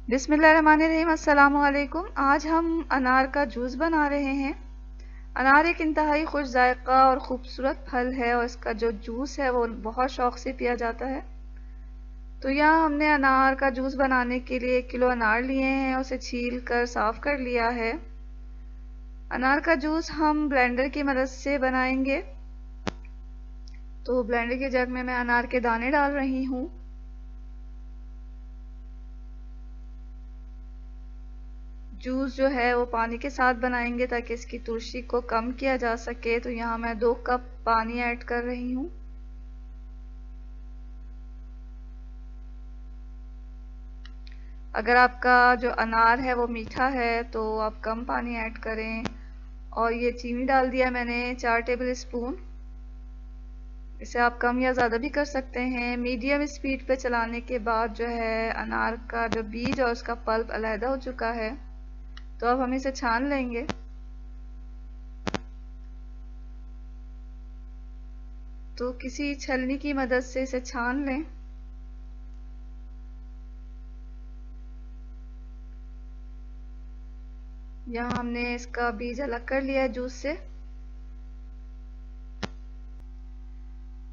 बिस्मिल्लाहिर्रहमानिर्रहीम। अस्सलामु अलैकुम। आज हम अनार का जूस बना रहे हैं। अनार एक इंतहाई खुश जायका और ख़ूबसूरत फल है और इसका जो जूस है वो बहुत शौक़ से पिया जाता है। तो यहाँ हमने अनार का जूस बनाने के लिए 1 किलो अनार लिए हैं, उसे छील कर साफ़ कर लिया है। अनार का जूस हम ब्लेंडर की मदद से बनाएंगे। तो ब्लेंडर के जग में मैं अनार के दाने डाल रही हूँ। जूस जो है वो पानी के साथ बनाएंगे ताकि इसकी तुलसी को कम किया जा सके। तो यहाँ मैं 2 कप पानी ऐड कर रही हूँ। अगर आपका जो अनार है वो मीठा है तो आप कम पानी ऐड करें। और ये चीनी डाल दिया मैंने 4 टेबल स्पून। इसे आप कम या ज़्यादा भी कर सकते हैं। मीडियम स्पीड पे चलाने के बाद जो है अनार का जो बीज और उसका पल्प अलहदा हो चुका है। तो अब हम इसे छान लेंगे। तो किसी छलनी की मदद से इसे छान लें। यहाँ हमने इसका बीज अलग कर लिया है जूस से।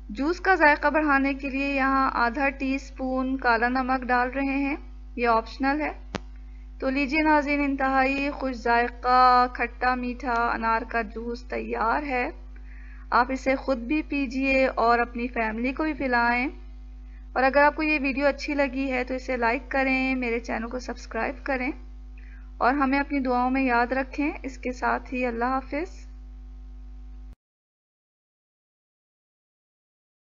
जूस का जायका बढ़ाने के लिए यहाँ आधा टीस्पून काला नमक डाल रहे हैं, ये ऑप्शनल है। तो लीजिए नाज़रीन, इंतहाई खुश जायका खट्टा मीठा अनार का जूस तैयार है। आप इसे ख़ुद भी पीजिए और अपनी फैमिली को भी पिलाएं। और अगर आपको ये वीडियो अच्छी लगी है तो इसे लाइक करें, मेरे चैनल को सब्सक्राइब करें और हमें अपनी दुआओं में याद रखें। इसके साथ ही अल्लाह हाफ़िज़।